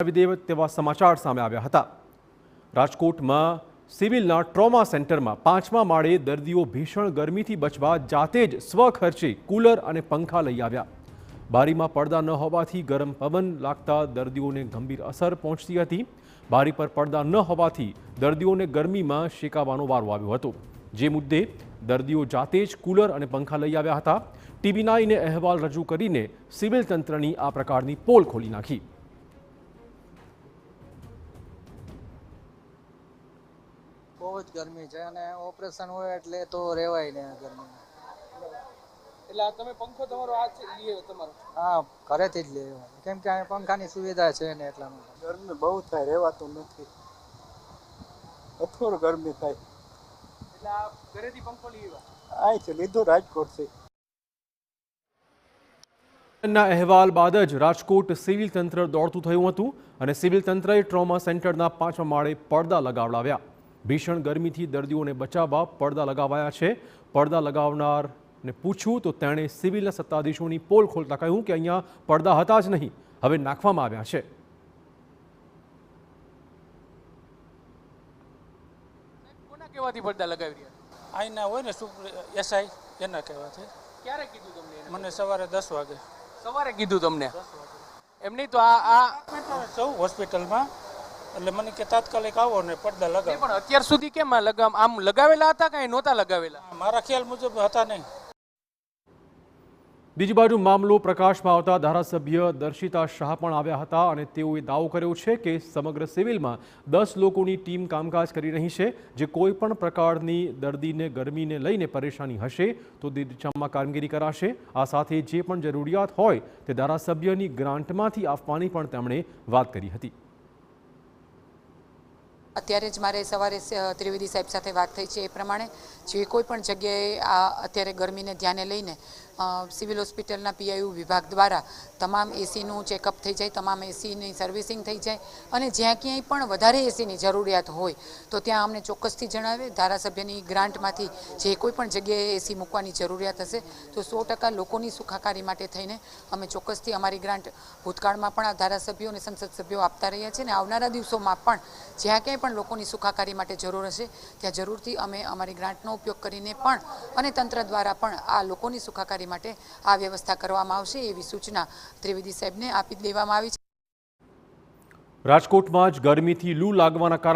બનાવી દે તેવા સમાચાર સામે આવ્યા હતા। રાજકોટમાં સિવિલના ટ્રોમા સેન્ટરમાં 5મા માળે દર્દીઓ ભીષણ ગરમીથી બચવા જાતે જ સ્વખર્ચે કુલર અને પંખા લઈ આવ્યા। બારીમાં પડદા ન હોવાથી ગરમ પવન લાગતા દર્દીઓને ગંભીર અસર પહોંચતી હતી। બારી પર પડદા ન હોવાથી દર્દીઓને ગરમીમાં શેકાવાનો વારો આવ્યો હતો, જે મુદ્દે દર્દીઓ જાતે જ કુલર અને પંખા લઈ આવ્યા હતા। TVNine અહેવાલ રજૂ કરીને સિવિલ તંત્રની આ પ્રકારની પોલ ખોલી નાખી। બહુ જ ગરમી છે અને ઓપરેશન હોય એટલે તો રહેવાય ને ગરમી। એટલે તમે પંખો તમારો આ છે લ્યો તમારો? હા, ઘરેથી જ લેવા, કેમ કે અહીંયા પંખાની સુવિધા છે ને એટલા માટે। ગરમી બહુ થાય, રહેવાતું નથી, અથોર ગરમી થાય। એટલે આ ઘરેથી પંખો લેવા અહીંથી લીધું રાજકોટથી। ના અહેવાલ બાદ જ રાજકોટ સિવિલ તંત્ર દોડતું થયું હતું અને સિવિલ તંત્રએ ટ્રોમા સેન્ટરના 5મા માળે પડદા લગાવડાવ્યા। ભીષણ ગરમીથી દર્દીઓને બચાવવા પડદા લગાવાયા છે। પડદા લગાવનારને પૂછ્યું તો તેણે સિવિલના સત્તાધીશોની પોલ ખોલતા કહ્યું કે અહીંયા પડદા હતા જ નહીં, હવે નાખવામાં આવ્યા છે। કોના કહેવાથી પડદા લગાવી રહ્યા? અહીંના હોય ને એસઆઈ એના કહેવાથી। ક્યારે કીધું તમને? મને સવારે 10 વાગે। સવારે કીધું તમને? એમ નહીં તો આ સૌ હોસ્પિટલમાં, એટલે મને કે તાત્કાલિક આવો ને પડદા લગાવો। પણ અત્યાર સુધી કેમ આમ લગાવેલા હતા કાંઈ નહોતા લગાવેલા? મારા ખ્યાલ મુજબ હતા નહીં। બીજી બાજુ મામલો પ્રકાશમાં આવતા ધારાસભ્ય દર્શિતા શાહ પણ આવ્યા હતા અને તેઓએ દાવો કર્યો છે કે સમગ્ર સિવિલમાં 10 લોકોની ટીમ કામકાજ કરી રહી છે, જે કોઈ પણ પ્રકારની દર્દીને ગરમીને લઈને પરેશાની હશે તો તે દિશામાં કામગીરી કરાશે। આ સાથે જે પણ જરૂરિયાત હોય તે ધારાસભ્યની ગ્રાન્ટમાંથી આપવાની પણ તેમણે વાત કરી હતી। અત્યારે જ મારે સવારે ત્રિવેદી સાહેબ સાથે વાત થઈ છે, એ પ્રમાણે જે કોઈ પણ જગ્યાએ આ અત્યારે ગરમીને ધ્યાને લઈને સિવિલ હોસ્પિટલના PIU વિભાગ દ્વારા તમામ એસીનું ચેકઅપ થઈ જાય, તમામ એસીની સર્વિસિંગ થઈ જાય અને જ્યાં ક્યાંય પણ વધારે એસીની જરૂરિયાત હોય તો ત્યાં અમને ચોક્કસથી જણાવે। ધારાસભ્યની ગ્રાન્ટમાંથી જે કોઈ પણ જગ્યાએ એસી મૂકવાની જરૂરિયાત હશે તો 100% લોકોની સુખાકારી માટે થઈને અમે ચોક્કસથી અમારી ગ્રાન્ટ ભૂતકાળમાં પણ આ ધારાસભ્યો અને સંસદ સભ્યો આપતા રહ્યા છે અને આવનારા દિવસોમાં પણ જ્યાં ક્યાંય પણ લોકોની સુખાકારી માટે જરૂર હશે ત્યાં જરૂરથી અમે અમારી ગ્રાન્ટનો ઉપયોગ કરીને પણ અને તંત્ર દ્વારા પણ આ લોકોની સુખાકારી માટે આ વ્યવસ્થા કરવામાં આવશે, એવી સૂચના ત્રિવેદી સાહેબને આપી દેવામાં આવી છે। રાજકોટમાં જ ગરમીથી લૂ લાગવાના કારણે